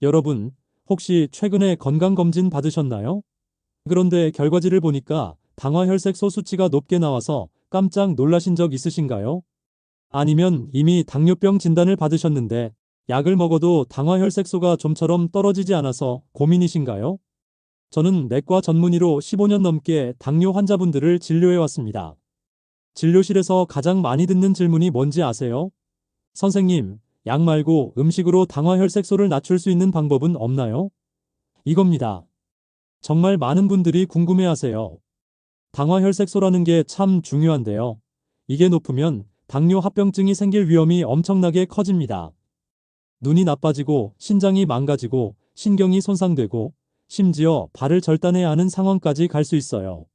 여러분, 혹시 최근에 건강검진 받으셨나요? 그런데 결과지를 보니까 당화혈색소 수치가 높게 나와서 깜짝 놀라신 적 있으신가요? 아니면 이미 당뇨병 진단을 받으셨는데 약을 먹어도 당화혈색소가 좀처럼 떨어지지 않아서 고민이신가요? 저는 내과 전문의로 15년 넘게 당뇨 환자분들을 진료해 왔습니다. 진료실에서 가장 많이 듣는 질문이 뭔지 아세요? 선생님, 약 말고 음식으로 당화혈색소를 낮출 수 있는 방법은 없나요? 이겁니다. 정말 많은 분들이 궁금해하세요. 당화혈색소라는 게 참 중요한데요. 이게 높으면 당뇨 합병증이 생길 위험이 엄청나게 커집니다. 눈이 나빠지고 신장이 망가지고 신경이 손상되고 심지어 발을 절단해야 하는 상황까지 갈 수 있어요.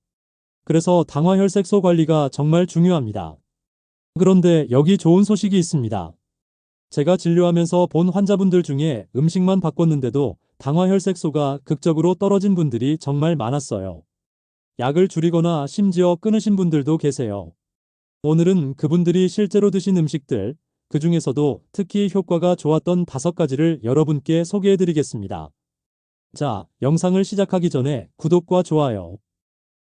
그래서 당화혈색소 관리가 정말 중요합니다. 그런데 여기 좋은 소식이 있습니다. 제가 진료하면서 본 환자분들 중에 음식만 바꿨는데도 당화혈색소가 극적으로 떨어진 분들이 정말 많았어요. 약을 줄이거나 심지어 끊으신 분들도 계세요. 오늘은 그분들이 실제로 드신 음식들, 그 중에서도 특히 효과가 좋았던 5가지를 여러분께 소개해 드리겠습니다. 자, 영상을 시작하기 전에 구독과 좋아요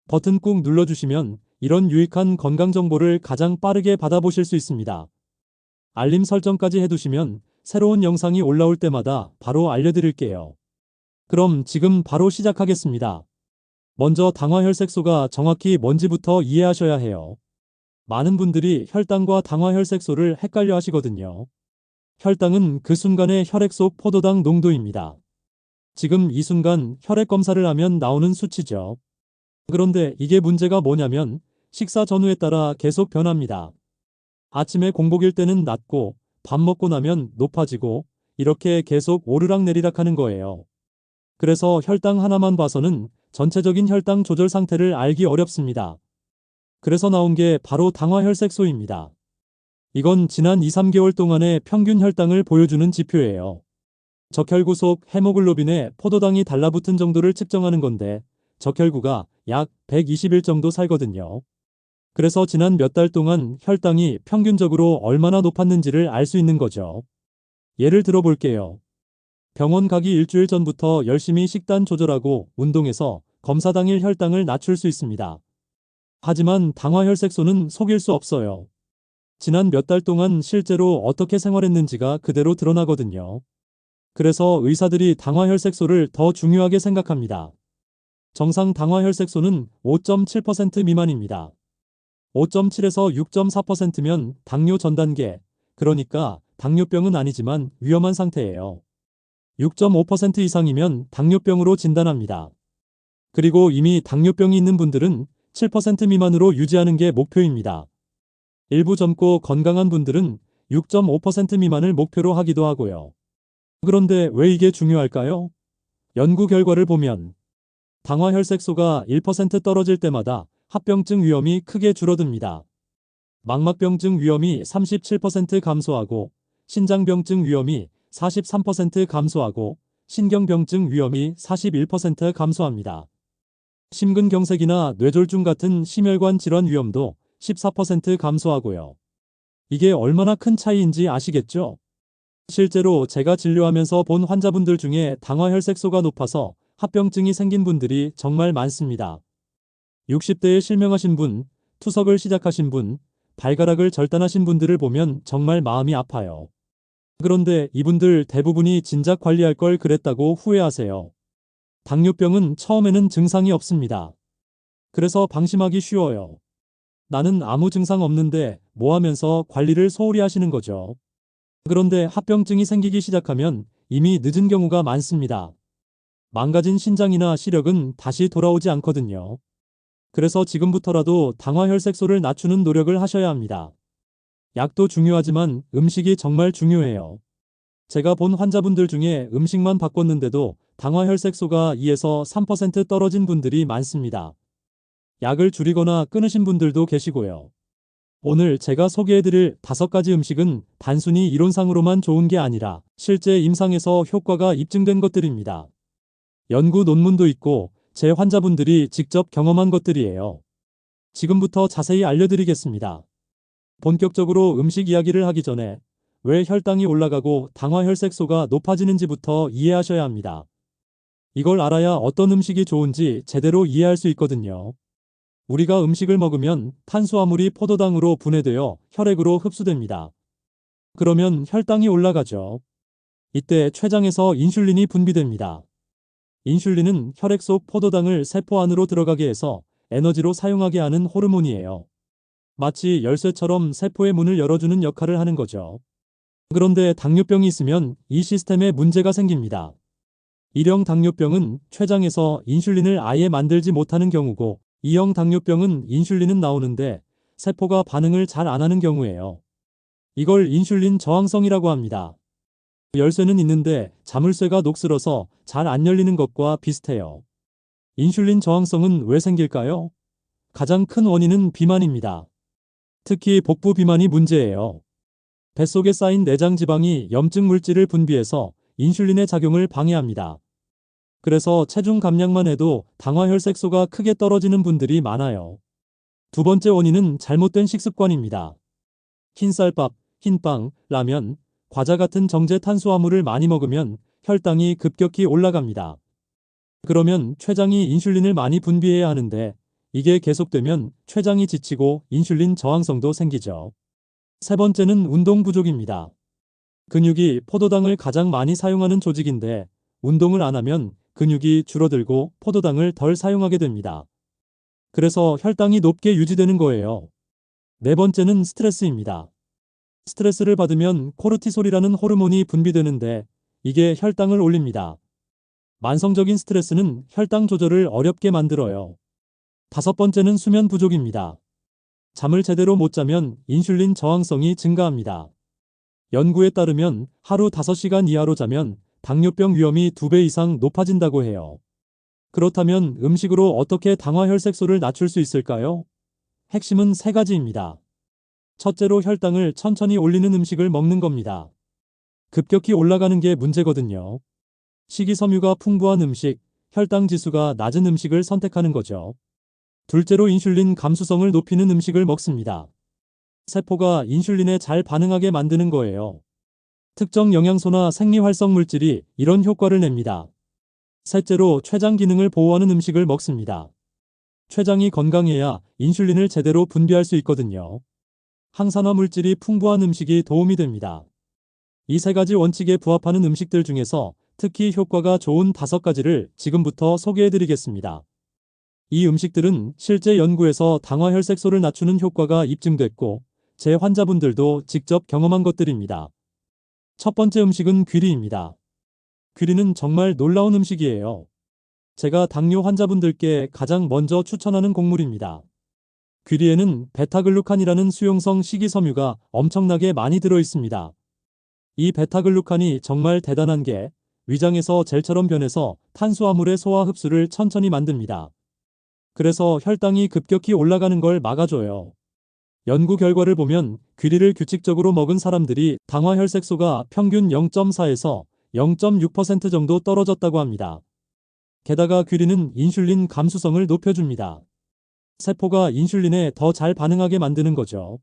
버튼 꾹 눌러주시면 이런 유익한 건강 정보를 가장 빠르게 받아보실 수 있습니다. 알림 설정까지 해두시면 새로운 영상이 올라올 때마다 바로 알려드릴게요. 그럼 지금 바로 시작하겠습니다. 먼저 당화혈색소가 정확히 뭔지부터 이해하셔야 해요. 많은 분들이 혈당과 당화혈색소를 헷갈려 하시거든요. 혈당은 그 순간의 혈액 속 포도당 농도입니다. 지금 이 순간 혈액 검사를 하면 나오는 수치죠. 그런데 이게 문제가 뭐냐면 식사 전후에 따라 계속 변합니다. 아침에 공복일 때는 낮고 밥 먹고 나면 높아지고 이렇게 계속 오르락내리락 하는 거예요. 그래서 혈당 하나만 봐서는 전체적인 혈당 조절 상태를 알기 어렵습니다. 그래서 나온 게 바로 당화혈색소입니다. 이건 지난 2~3개월 동안의 평균 혈당을 보여주는 지표예요. 적혈구 속 헤모글로빈에 포도당이 달라붙은 정도를 측정하는 건데 적혈구가 약 120일 정도 살거든요. 그래서 지난 몇 달 동안 혈당이 평균적으로 얼마나 높았는지를 알 수 있는 거죠. 예를 들어 볼게요. 병원 가기 일주일 전부터 열심히 식단 조절하고 운동해서 검사 당일 혈당을 낮출 수 있습니다. 하지만 당화혈색소는 속일 수 없어요. 지난 몇 달 동안 실제로 어떻게 생활했는지가 그대로 드러나거든요. 그래서 의사들이 당화혈색소를 더 중요하게 생각합니다. 정상 당화혈색소는 5.7% 미만입니다. 5.7에서 6.4%면 당뇨 전 단계, 그러니까 당뇨병은 아니지만 위험한 상태예요. 6.5% 이상이면 당뇨병으로 진단합니다. 그리고 이미 당뇨병이 있는 분들은 7% 미만으로 유지하는 게 목표입니다. 일부 젊고 건강한 분들은 6.5% 미만을 목표로 하기도 하고요. 그런데 왜 이게 중요할까요? 연구 결과를 보면 당화혈색소가 1% 떨어질 때마다 합병증 위험이 크게 줄어듭니다. 망막병증 위험이 37% 감소하고 신장병증 위험이 43% 감소하고 신경병증 위험이 41% 감소합니다. 심근경색이나 뇌졸중 같은 심혈관 질환 위험도 14% 감소하고요. 이게 얼마나 큰 차이인지 아시겠죠? 실제로 제가 진료하면서 본 환자분들 중에 당화혈색소가 높아서 합병증이 생긴 분들이 정말 많습니다. 60대에 실명하신 분, 투석을 시작하신 분, 발가락을 절단하신 분들을 보면 정말 마음이 아파요. 그런데 이분들 대부분이 진작 관리할 걸 그랬다고 후회하세요. 당뇨병은 처음에는 증상이 없습니다. 그래서 방심하기 쉬워요. 나는 아무 증상 없는데 뭐 하면서 관리를 소홀히 하시는 거죠. 그런데 합병증이 생기기 시작하면 이미 늦은 경우가 많습니다. 망가진 신장이나 시력은 다시 돌아오지 않거든요. 그래서 지금부터라도 당화혈색소를 낮추는 노력을 하셔야 합니다. 약도 중요하지만 음식이 정말 중요해요. 제가 본 환자분들 중에 음식만 바꿨는데도 당화혈색소가 2에서 3% 떨어진 분들이 많습니다. 약을 줄이거나 끊으신 분들도 계시고요. 오늘 제가 소개해드릴 5가지 음식은 단순히 이론상으로만 좋은 게 아니라 실제 임상에서 효과가 입증된 것들입니다. 연구 논문도 있고 제 환자분들이 직접 경험한 것들이에요. 지금부터 자세히 알려드리겠습니다. 본격적으로 음식 이야기를 하기 전에 왜 혈당이 올라가고 당화혈색소가 높아지는지부터 이해하셔야 합니다. 이걸 알아야 어떤 음식이 좋은지 제대로 이해할 수 있거든요. 우리가 음식을 먹으면 탄수화물이 포도당으로 분해되어 혈액으로 흡수됩니다. 그러면 혈당이 올라가죠. 이때 췌장에서 인슐린이 분비됩니다. 인슐린은 혈액 속 포도당을 세포 안으로 들어가게 해서 에너지로 사용하게 하는 호르몬이에요. 마치 열쇠처럼 세포의 문을 열어주는 역할을 하는 거죠. 그런데 당뇨병이 있으면 이 시스템에 문제가 생깁니다. 1형 당뇨병은 췌장에서 인슐린을 아예 만들지 못하는 경우고, 2형 당뇨병은 인슐린은 나오는데 세포가 반응을 잘 안 하는 경우예요. 이걸 인슐린 저항성이라고 합니다. 열쇠는 있는데 자물쇠가 녹슬어서 잘 안 열리는 것과 비슷해요. 인슐린 저항성은 왜 생길까요? 가장 큰 원인은 비만입니다. 특히 복부 비만이 문제예요. 뱃속에 쌓인 내장 지방이 염증 물질을 분비해서 인슐린의 작용을 방해합니다. 그래서 체중 감량만 해도 당화혈색소가 크게 떨어지는 분들이 많아요. 두 번째 원인은 잘못된 식습관입니다. 흰쌀밥, 흰빵, 라면, 과자 같은 정제 탄수화물을 많이 먹으면 혈당이 급격히 올라갑니다. 그러면 췌장이 인슐린을 많이 분비해야 하는데 이게 계속되면 췌장이 지치고 인슐린 저항성도 생기죠. 세 번째는 운동 부족입니다. 근육이 포도당을 가장 많이 사용하는 조직인데 운동을 안 하면 근육이 줄어들고 포도당을 덜 사용하게 됩니다. 그래서 혈당이 높게 유지되는 거예요. 네 번째는 스트레스입니다. 스트레스를 받으면 코르티솔이라는 호르몬이 분비되는데 이게 혈당을 올립니다. 만성적인 스트레스는 혈당 조절을 어렵게 만들어요. 다섯 번째는 수면 부족입니다. 잠을 제대로 못 자면 인슐린 저항성이 증가합니다. 연구에 따르면 하루 5시간 이하로 자면 당뇨병 위험이 2배 이상 높아진다고 해요. 그렇다면 음식으로 어떻게 당화혈색소를 낮출 수 있을까요? 핵심은 3가지입니다. 첫째로 혈당을 천천히 올리는 음식을 먹는 겁니다. 급격히 올라가는 게 문제거든요. 식이섬유가 풍부한 음식, 혈당 지수가 낮은 음식을 선택하는 거죠. 둘째로 인슐린 감수성을 높이는 음식을 먹습니다. 세포가 인슐린에 잘 반응하게 만드는 거예요. 특정 영양소나 생리활성 물질이 이런 효과를 냅니다. 셋째로 췌장 기능을 보호하는 음식을 먹습니다. 췌장이 건강해야 인슐린을 제대로 분비할 수 있거든요. 항산화 물질이 풍부한 음식이 도움이 됩니다. 이 3가지 원칙에 부합하는 음식들 중에서 특히 효과가 좋은 5가지를 지금부터 소개해드리겠습니다. 이 음식들은 실제 연구에서 당화혈색소를 낮추는 효과가 입증됐고 제 환자분들도 직접 경험한 것들입니다. 첫 번째 음식은 귀리입니다. 귀리는 정말 놀라운 음식이에요. 제가 당뇨 환자분들께 가장 먼저 추천하는 곡물입니다. 귀리에는 베타글루칸이라는 수용성 식이섬유가 엄청나게 많이 들어 있습니다. 이 베타글루칸이 정말 대단한 게 위장에서 젤처럼 변해서 탄수화물의 소화 흡수를 천천히 만듭니다. 그래서 혈당이 급격히 올라가는 걸 막아줘요. 연구 결과를 보면 귀리를 규칙적으로 먹은 사람들이 당화혈색소가 평균 0.4에서 0.6% 정도 떨어졌다고 합니다. 게다가 귀리는 인슐린 감수성을 높여줍니다. 세포가 인슐린에 더 잘 반응하게 만드는 거죠.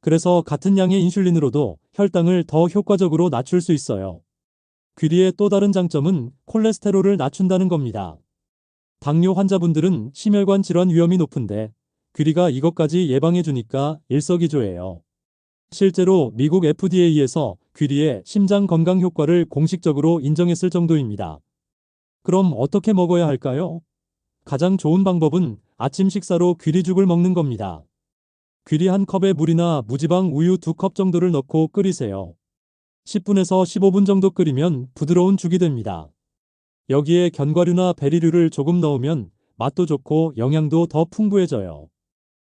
그래서 같은 양의 인슐린으로도 혈당을 더 효과적으로 낮출 수 있어요. 귀리의 또 다른 장점은 콜레스테롤을 낮춘다는 겁니다. 당뇨 환자분들은 심혈관 질환 위험이 높은데 귀리가 이것까지 예방해 주니까 일석이조예요. 실제로 미국 FDA에서 귀리의 심장 건강 효과를 공식적으로 인정했을 정도입니다. 그럼 어떻게 먹어야 할까요? 가장 좋은 방법은 아침 식사로 귀리죽을 먹는 겁니다. 귀리 1컵에 물이나 무지방 우유 2컵 정도를 넣고 끓이세요. 10분에서 15분 정도 끓이면 부드러운 죽이 됩니다. 여기에 견과류나 베리류를 조금 넣으면 맛도 좋고 영양도 더 풍부해져요.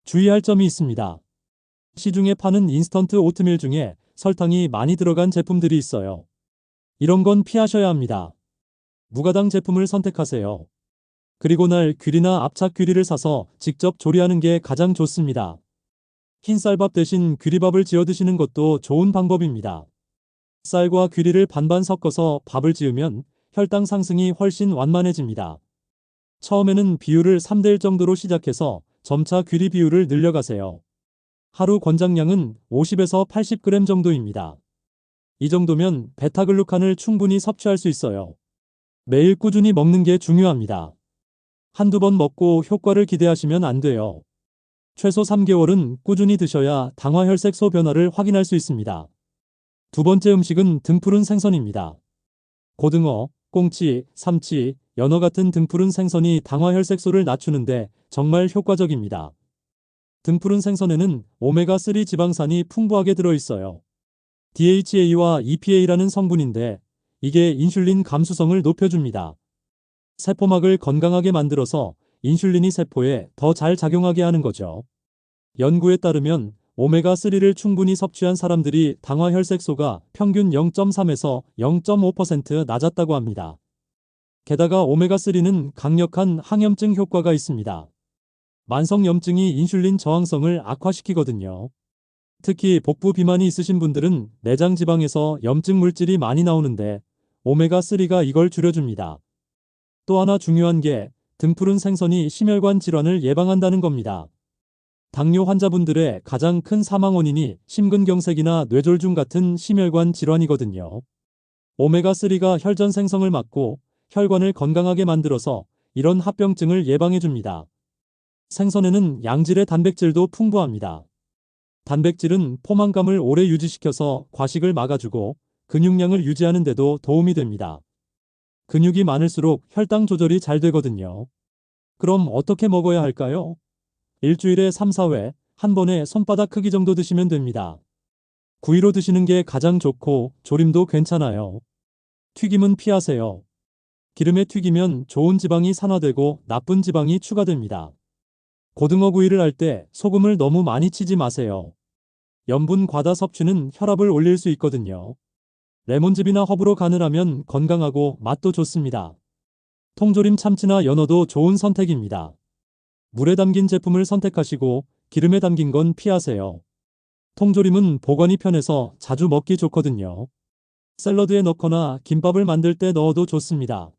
주의할 점이 있습니다. 시중에 파는 인스턴트 오트밀 중에 설탕이 많이 들어간 제품들이 있어요. 이런 건 피하셔야 합니다. 무가당 제품을 선택하세요. 그리고 날 귀리나 압착 귀리를 사서 직접 조리하는 게 가장 좋습니다. 흰쌀밥 대신 귀리밥을 지어 드시는 것도 좋은 방법입니다. 쌀과 귀리를 반반 섞어서 밥을 지으면 혈당 상승이 훨씬 완만해집니다. 처음에는 비율을 3대1 정도로 시작해서 점차 귀리 비율을 늘려가세요. 하루 권장량은 50에서 80g 정도입니다. 이 정도면 베타글루칸을 충분히 섭취할 수 있어요. 매일 꾸준히 먹는 게 중요합니다. 한두 번 먹고 효과를 기대하시면 안 돼요. 최소 3개월은 꾸준히 드셔야 당화혈색소 변화를 확인할 수 있습니다. 두 번째 음식은 등푸른 생선입니다. 고등어, 꽁치, 삼치, 연어 같은 등푸른 생선이 당화혈색소를 낮추는데 정말 효과적입니다. 등푸른 생선에는 오메가3 지방산이 풍부하게 들어있어요. DHA와 EPA라는 성분인데 이게 인슐린 감수성을 높여줍니다. 세포막을 건강하게 만들어서 인슐린이 세포에 더 잘 작용하게 하는 거죠. 연구에 따르면 오메가3를 충분히 섭취한 사람들이 당화혈색소가 평균 0.3에서 0.5% 낮았다고 합니다. 게다가 오메가3는 강력한 항염증 효과가 있습니다. 만성염증이 인슐린 저항성을 악화시키거든요. 특히 복부 비만이 있으신 분들은 내장 지방에서 염증 물질이 많이 나오는데 오메가3가 이걸 줄여줍니다. 또 하나 중요한 게 등푸른 생선이 심혈관 질환을 예방한다는 겁니다. 당뇨 환자분들의 가장 큰 사망 원인이 심근경색이나 뇌졸중 같은 심혈관 질환이거든요. 오메가3가 혈전 생성을 막고 혈관을 건강하게 만들어서 이런 합병증을 예방해줍니다. 생선에는 양질의 단백질도 풍부합니다. 단백질은 포만감을 오래 유지시켜서 과식을 막아주고 근육량을 유지하는 데도 도움이 됩니다. 근육이 많을수록 혈당 조절이 잘 되거든요. 그럼 어떻게 먹어야 할까요? 일주일에 3, 4회, 한 번에 손바닥 크기 정도 드시면 됩니다. 구이로 드시는 게 가장 좋고 조림도 괜찮아요. 튀김은 피하세요. 기름에 튀기면 좋은 지방이 산화되고 나쁜 지방이 추가됩니다. 고등어 구이를 할 때 소금을 너무 많이 치지 마세요. 염분 과다 섭취는 혈압을 올릴 수 있거든요. 레몬즙이나 허브로 간을 하면 건강하고 맛도 좋습니다. 통조림 참치나 연어도 좋은 선택입니다. 물에 담긴 제품을 선택하시고 기름에 담긴 건 피하세요. 통조림은 보관이 편해서 자주 먹기 좋거든요. 샐러드에 넣거나 김밥을 만들 때 넣어도 좋습니다.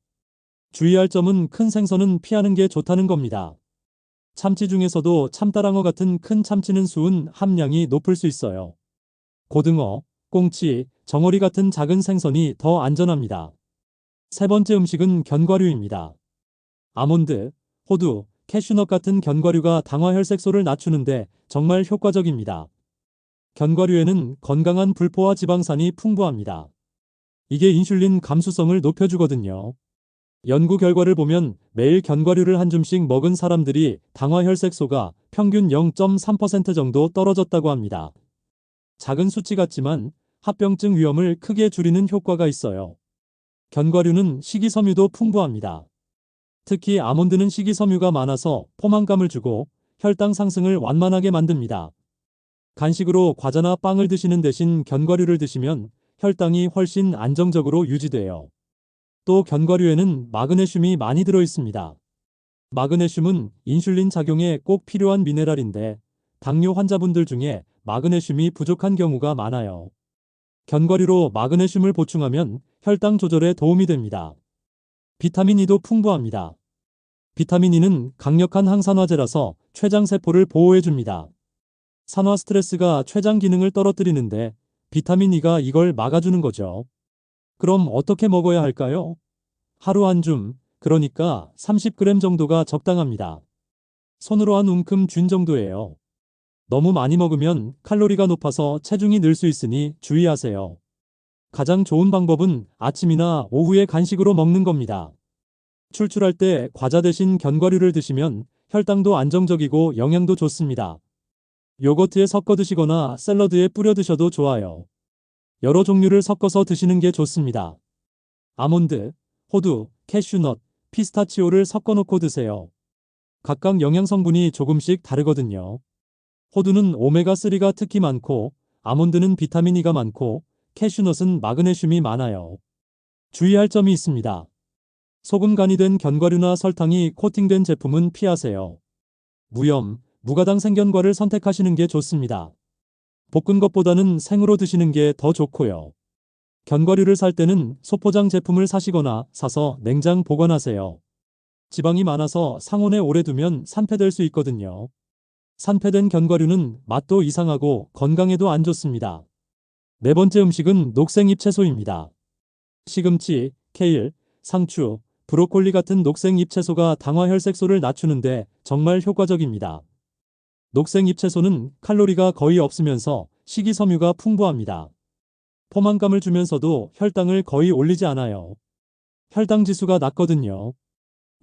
주의할 점은 큰 생선은 피하는 게 좋다는 겁니다. 참치 중에서도 참다랑어 같은 큰 참치는 수은 함량이 높을 수 있어요. 고등어, 꽁치, 정어리 같은 작은 생선이 더 안전합니다. 세 번째 음식은 견과류입니다. 아몬드, 호두, 캐슈넛 같은 견과류가 당화혈색소를 낮추는데 정말 효과적입니다. 견과류에는 건강한 불포화 지방산이 풍부합니다. 이게 인슐린 감수성을 높여주거든요. 연구 결과를 보면 매일 견과류를 한 줌씩 먹은 사람들이 당화혈색소가 평균 0.3% 정도 떨어졌다고 합니다. 작은 수치 같지만 합병증 위험을 크게 줄이는 효과가 있어요. 견과류는 식이섬유도 풍부합니다. 특히 아몬드는 식이섬유가 많아서 포만감을 주고 혈당 상승을 완만하게 만듭니다. 간식으로 과자나 빵을 드시는 대신 견과류를 드시면 혈당이 훨씬 안정적으로 유지돼요. 또 견과류에는 마그네슘이 많이 들어 있습니다. 마그네슘은 인슐린 작용에 꼭 필요한 미네랄인데 당뇨 환자분들 중에 마그네슘이 부족한 경우가 많아요. 견과류로 마그네슘을 보충하면 혈당 조절에 도움이 됩니다. 비타민 E도 풍부합니다. 비타민 E는 강력한 항산화제라서 췌장세포를 보호해줍니다. 산화 스트레스가 췌장 기능을 떨어뜨리는데 비타민 E가 이걸 막아주는 거죠. 그럼 어떻게 먹어야 할까요? 하루 한 줌, 그러니까 30g 정도가 적당합니다. 손으로 한 움큼 쥔 정도예요. 너무 많이 먹으면 칼로리가 높아서 체중이 늘 수 있으니 주의하세요. 가장 좋은 방법은 아침이나 오후에 간식으로 먹는 겁니다. 출출할 때 과자 대신 견과류를 드시면 혈당도 안정적이고 영양도 좋습니다. 요거트에 섞어 드시거나 샐러드에 뿌려 드셔도 좋아요. 여러 종류를 섞어서 드시는 게 좋습니다. 아몬드, 호두, 캐슈넛, 피스타치오를 섞어 놓고 드세요. 각각 영양 성분이 조금씩 다르거든요. 호두는 오메가3가 특히 많고 아몬드는 비타민 E가 많고 캐슈넛은 마그네슘이 많아요. 주의할 점이 있습니다. 소금 간이 된 견과류나 설탕이 코팅된 제품은 피하세요. 무염, 무가당 생견과를 선택하시는 게 좋습니다. 볶은 것보다는 생으로 드시는 게 더 좋고요. 견과류를 살 때는 소포장 제품을 사시거나 사서 냉장 보관하세요. 지방이 많아서 상온에 오래 두면 산패될 수 있거든요. 산패된 견과류는 맛도 이상하고 건강에도 안 좋습니다. 네 번째 음식은 녹색잎 채소입니다. 시금치, 케일, 상추, 브로콜리 같은 녹색잎 채소가 당화 혈색소를 낮추는데 정말 효과적입니다. 녹색잎 채소는 칼로리가 거의 없으면서 식이섬유가 풍부합니다. 포만감을 주면서도 혈당을 거의 올리지 않아요. 혈당 지수가 낮거든요.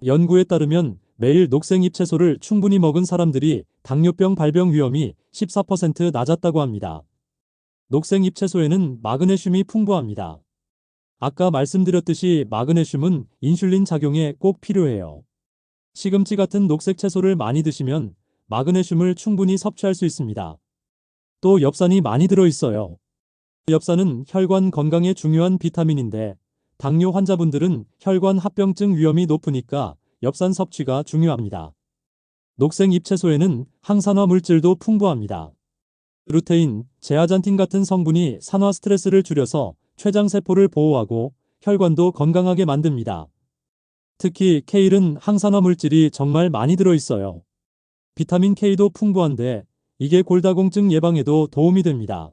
연구에 따르면 매일 녹색잎 채소를 충분히 먹은 사람들이 당뇨병 발병 위험이 14% 낮았다고 합니다. 녹색잎 채소에는 마그네슘이 풍부합니다. 아까 말씀드렸듯이 마그네슘은 인슐린 작용에 꼭 필요해요. 시금치 같은 녹색 채소를 많이 드시면 마그네슘을 충분히 섭취할 수 있습니다. 또 엽산이 많이 들어있어요. 엽산은 혈관 건강에 중요한 비타민인데 당뇨 환자분들은 혈관 합병증 위험이 높으니까 엽산 섭취가 중요합니다. 녹색 잎채소에는 항산화 물질도 풍부합니다. 루테인, 제아잔틴 같은 성분이 산화 스트레스를 줄여서 췌장세포를 보호하고 혈관도 건강하게 만듭니다. 특히 케일은 항산화 물질이 정말 많이 들어있어요. 비타민 K도 풍부한데 이게 골다공증 예방에도 도움이 됩니다.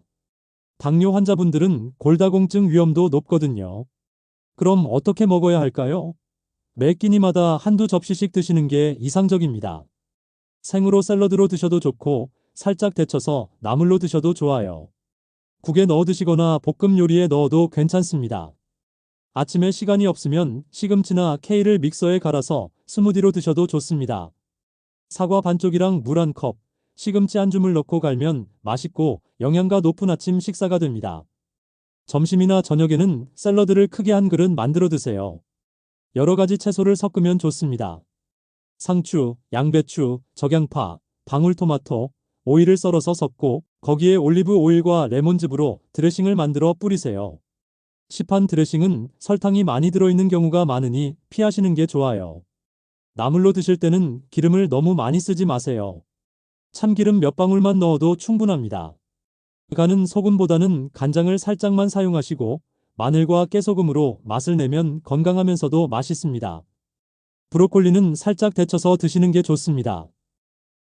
당뇨 환자분들은 골다공증 위험도 높거든요. 그럼 어떻게 먹어야 할까요? 매 끼니마다 한두 접시씩 드시는 게 이상적입니다. 생으로 샐러드로 드셔도 좋고 살짝 데쳐서 나물로 드셔도 좋아요. 국에 넣어 드시거나 볶음 요리에 넣어도 괜찮습니다. 아침에 시간이 없으면 시금치나 케일을 믹서에 갈아서 스무디로 드셔도 좋습니다. 사과 반쪽이랑 물 한 컵, 시금치 한 줌을 넣고 갈면 맛있고 영양가 높은 아침 식사가 됩니다. 점심이나 저녁에는 샐러드를 크게 한 그릇 만들어 드세요. 여러 가지 채소를 섞으면 좋습니다. 상추, 양배추, 적양파, 방울토마토, 오이를 썰어서 섞고 거기에 올리브 오일과 레몬즙으로 드레싱을 만들어 뿌리세요. 시판 드레싱은 설탕이 많이 들어있는 경우가 많으니 피하시는 게 좋아요. 나물로 드실 때는 기름을 너무 많이 쓰지 마세요. 참기름 몇 방울만 넣어도 충분합니다. 간은 소금보다는 간장을 살짝만 사용하시고 마늘과 깨소금으로 맛을 내면 건강하면서도 맛있습니다. 브로콜리는 살짝 데쳐서 드시는 게 좋습니다.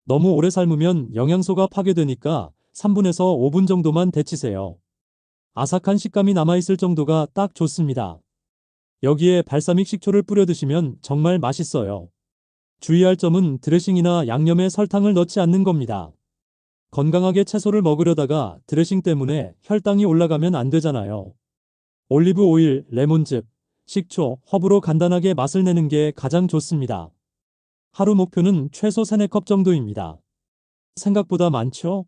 너무 오래 삶으면 영양소가 파괴되니까 3분에서 5분 정도만 데치세요. 아삭한 식감이 남아있을 정도가 딱 좋습니다. 여기에 발사믹 식초를 뿌려 드시면 정말 맛있어요. 주의할 점은 드레싱이나 양념에 설탕을 넣지 않는 겁니다. 건강하게 채소를 먹으려다가 드레싱 때문에 혈당이 올라가면 안 되잖아요. 올리브 오일, 레몬즙, 식초, 허브로 간단하게 맛을 내는 게 가장 좋습니다. 하루 목표는 최소 3-4컵 정도입니다. 생각보다 많죠?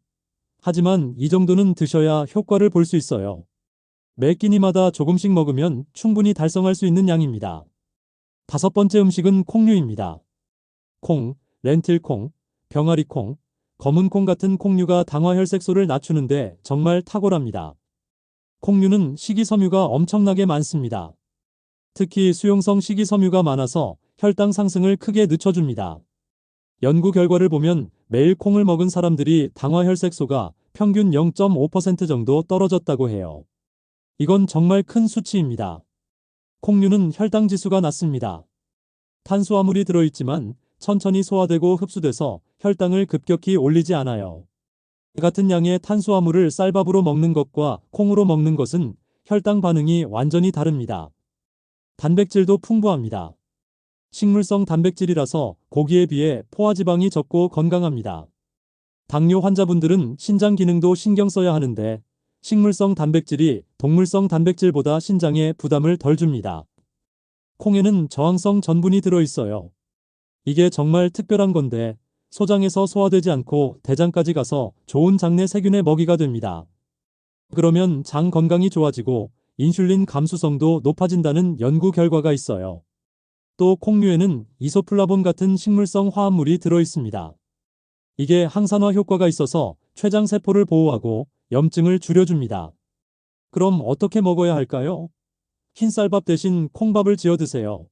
하지만 이 정도는 드셔야 효과를 볼 수 있어요. 매 끼니마다 조금씩 먹으면 충분히 달성할 수 있는 양입니다. 다섯 번째 음식은 콩류입니다. 콩, 렌틸콩, 병아리콩, 검은콩 같은 콩류가 당화혈색소를 낮추는데 정말 탁월합니다. 콩류는 식이섬유가 엄청나게 많습니다. 특히 수용성 식이섬유가 많아서 혈당 상승을 크게 늦춰줍니다. 연구 결과를 보면 매일 콩을 먹은 사람들이 당화혈색소가 평균 0.5% 정도 떨어졌다고 해요. 이건 정말 큰 수치입니다. 콩류는 혈당 지수가 낮습니다. 탄수화물이 들어있지만 천천히 소화되고 흡수돼서 혈당을 급격히 올리지 않아요. 같은 양의 탄수화물을 쌀밥으로 먹는 것과 콩으로 먹는 것은 혈당 반응이 완전히 다릅니다. 단백질도 풍부합니다. 식물성 단백질이라서 고기에 비해 포화지방이 적고 건강합니다. 당뇨 환자분들은 신장 기능도 신경 써야 하는데 식물성 단백질이 동물성 단백질보다 신장에 부담을 덜 줍니다. 콩에는 저항성 전분이 들어있어요. 이게 정말 특별한 건데 소장에서 소화되지 않고 대장까지 가서 좋은 장내 세균의 먹이가 됩니다. 그러면 장 건강이 좋아지고 인슐린 감수성도 높아진다는 연구 결과가 있어요. 또 콩류에는 이소플라본 같은 식물성 화합물이 들어있습니다. 이게 항산화 효과가 있어서 췌장세포를 보호하고 염증을 줄여줍니다. 그럼 어떻게 먹어야 할까요? 흰쌀밥 대신 콩밥을 지어 드세요.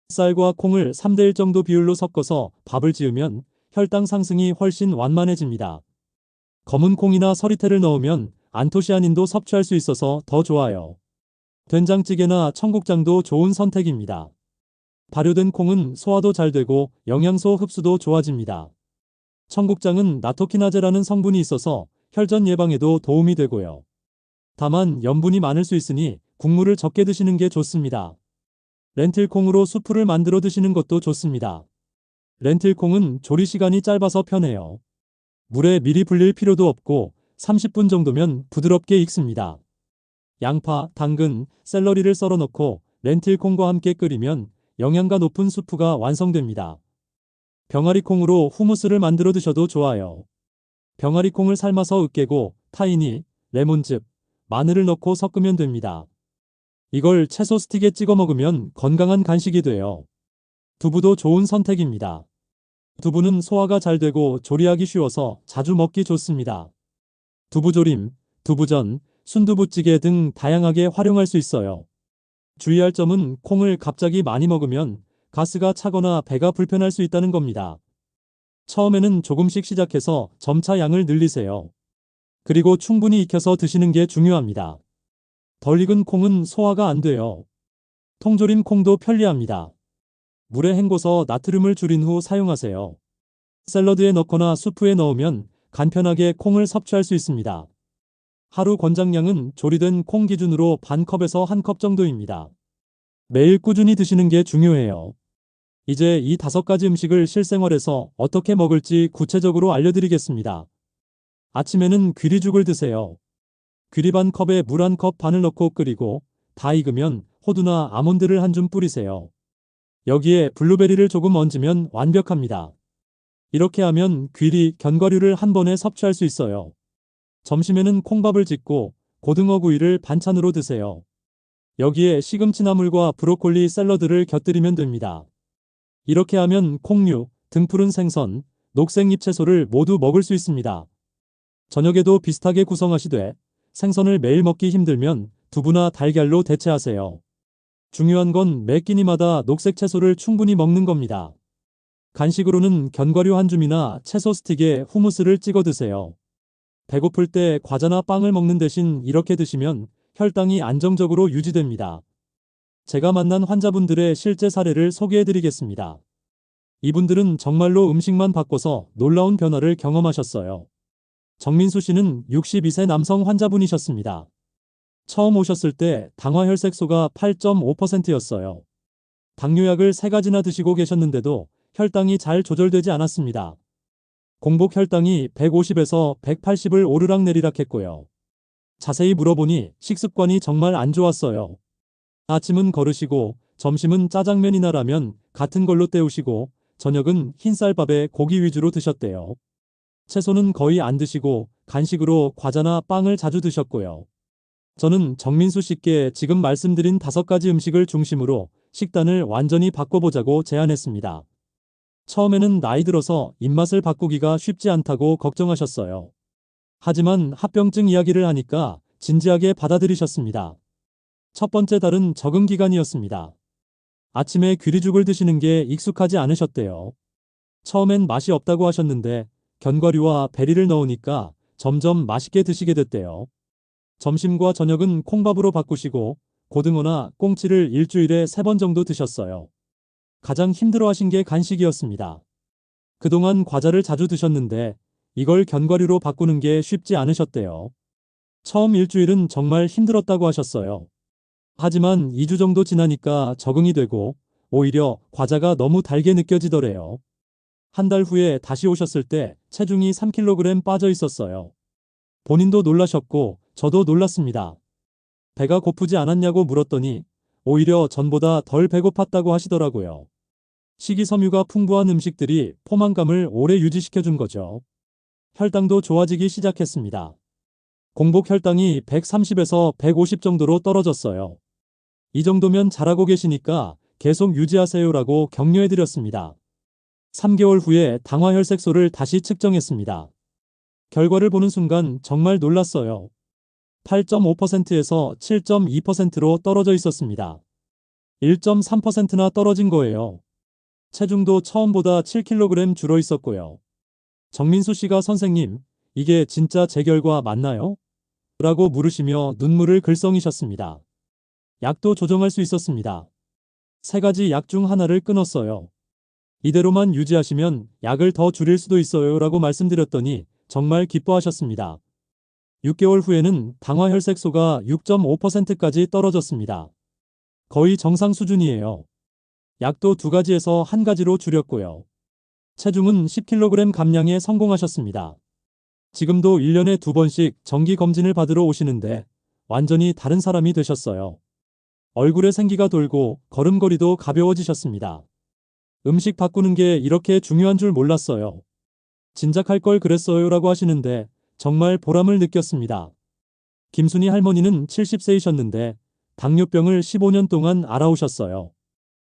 쌀과 콩을 3:1 정도 비율로 섞어서 밥을 지으면 혈당 상승이 훨씬 완만해집니다. 검은 콩이나 서리태를 넣으면 안토시아닌도 섭취할 수 있어서 더 좋아요. 된장찌개나 청국장도 좋은 선택입니다. 발효된 콩은 소화도 잘 되고 영양소 흡수도 좋아집니다. 청국장은 나토키나제라는 성분이 있어서 혈전 예방에도 도움이 되고요. 다만 염분이 많을 수 있으니 국물을 적게 드시는 게 좋습니다. 렌틸콩으로 수프를 만들어 드시는 것도 좋습니다. 렌틸콩은 조리 시간이 짧아서 편해요. 물에 미리 불릴 필요도 없고 30분 정도면 부드럽게 익습니다. 양파, 당근, 샐러리를 썰어 넣고 렌틸콩과 함께 끓이면 영양가 높은 수프가 완성됩니다. 병아리콩으로 후무스를 만들어 드셔도 좋아요. 병아리콩을 삶아서 으깨고 타히니, 레몬즙, 마늘을 넣고 섞으면 됩니다. 이걸 채소 스틱에 찍어 먹으면 건강한 간식이 돼요. 두부도 좋은 선택입니다. 두부는 소화가 잘 되고 조리하기 쉬워서 자주 먹기 좋습니다. 두부조림, 두부전, 순두부찌개 등 다양하게 활용할 수 있어요. 주의할 점은 콩을 갑자기 많이 먹으면 가스가 차거나 배가 불편할 수 있다는 겁니다. 처음에는 조금씩 시작해서 점차 양을 늘리세요. 그리고 충분히 익혀서 드시는 게 중요합니다. 덜 익은 콩은 소화가 안 돼요. 통조림 콩도 편리합니다. 물에 헹궈서 나트륨을 줄인 후 사용하세요. 샐러드에 넣거나 수프에 넣으면 간편하게 콩을 섭취할 수 있습니다. 하루 권장량은 조리된 콩 기준으로 반 컵에서 한 컵 정도입니다. 매일 꾸준히 드시는 게 중요해요. 이제 이 5가지 음식을 실생활에서 어떻게 먹을지 구체적으로 알려드리겠습니다. 아침에는 귀리죽을 드세요. 귀리 반 컵에 물 1컵 반을 넣고 끓이고 다 익으면 호두나 아몬드를 한 줌 뿌리세요. 여기에 블루베리를 조금 얹으면 완벽합니다. 이렇게 하면 귀리, 견과류를 한 번에 섭취할 수 있어요. 점심에는 콩밥을 짓고 고등어 구이를 반찬으로 드세요. 여기에 시금치나물과 브로콜리 샐러드를 곁들이면 됩니다. 이렇게 하면 콩류, 등푸른 생선, 녹색 잎채소를 모두 먹을 수 있습니다. 저녁에도 비슷하게 구성하시되 생선을 매일 먹기 힘들면 두부나 달걀로 대체하세요. 중요한 건 매 끼니마다 녹색 채소를 충분히 먹는 겁니다. 간식으로는 견과류 한 줌이나 채소 스틱에 후무스를 찍어 드세요. 배고플 때 과자나 빵을 먹는 대신 이렇게 드시면 혈당이 안정적으로 유지됩니다. 제가 만난 환자분들의 실제 사례를 소개해 드리겠습니다. 이분들은 정말로 음식만 바꿔서 놀라운 변화를 경험하셨어요. 정민수 씨는 62세 남성 환자분이셨습니다. 처음 오셨을 때 당화혈색소가 8.5%였어요. 당뇨약을 3가지나 드시고 계셨는데도 혈당이 잘 조절되지 않았습니다. 공복 혈당이 150에서 180을 오르락내리락 했고요. 자세히 물어보니 식습관이 정말 안 좋았어요. 아침은 거르시고 점심은 짜장면이나 라면 같은 걸로 때우시고 저녁은 흰쌀밥에 고기 위주로 드셨대요. 채소는 거의 안 드시고 간식으로 과자나 빵을 자주 드셨고요. 저는 정민수 씨께 지금 말씀드린 5가지 음식을 중심으로 식단을 완전히 바꿔보자고 제안했습니다. 처음에는 나이 들어서 입맛을 바꾸기가 쉽지 않다고 걱정하셨어요. 하지만 합병증 이야기를 하니까 진지하게 받아들이셨습니다. 첫 번째 달은 적응 기간이었습니다. 아침에 귀리죽을 드시는 게 익숙하지 않으셨대요. 처음엔 맛이 없다고 하셨는데 견과류와 베리를 넣으니까 점점 맛있게 드시게 됐대요. 점심과 저녁은 콩밥으로 바꾸시고 고등어나 꽁치를 일주일에 3번 정도 드셨어요. 가장 힘들어하신 게 간식이었습니다. 그동안 과자를 자주 드셨는데 이걸 견과류로 바꾸는 게 쉽지 않으셨대요. 처음 일주일은 정말 힘들었다고 하셨어요. 하지만 2주 정도 지나니까 적응이 되고 오히려 과자가 너무 달게 느껴지더래요. 한 달 후에 다시 오셨을 때 체중이 3kg 빠져 있었어요. 본인도 놀라셨고 저도 놀랐습니다. 배가 고프지 않았냐고 물었더니 오히려 전보다 덜 배고팠다고 하시더라고요. 식이섬유가 풍부한 음식들이 포만감을 오래 유지시켜준 거죠. 혈당도 좋아지기 시작했습니다. 공복 혈당이 130에서 150 정도로 떨어졌어요. 이 정도면 잘하고 계시니까 계속 유지하세요라고 격려해드렸습니다. 3개월 후에 당화혈색소를 다시 측정했습니다. 결과를 보는 순간 정말 놀랐어요. 8.5%에서 7.2%로 떨어져 있었습니다. 1.3%나 떨어진 거예요. 체중도 처음보다 7kg 줄어 있었고요. 정민수 씨가 선생님, 이게 진짜 제 결과 맞나요? 라고 물으시며 눈물을 글썽이셨습니다. 약도 조정할 수 있었습니다. 3가지 약 중 하나를 끊었어요. 이대로만 유지하시면 약을 더 줄일 수도 있어요 라고 말씀드렸더니 정말 기뻐하셨습니다. 6개월 후에는 당화혈색소가 6.5%까지 떨어졌습니다. 거의 정상 수준이에요. 약도 2가지에서 1가지로 줄였고요. 체중은 10kg 감량에 성공하셨습니다. 지금도 1년에 2번씩 정기 검진을 받으러 오시는데 완전히 다른 사람이 되셨어요. 얼굴에 생기가 돌고 걸음걸이도 가벼워지셨습니다. 음식 바꾸는 게 이렇게 중요한 줄 몰랐어요. 진작 할 걸 그랬어요 라고 하시는데 정말 보람을 느꼈습니다. 김순희 할머니는 70세이셨는데 당뇨병을 15년 동안 앓아오셨어요.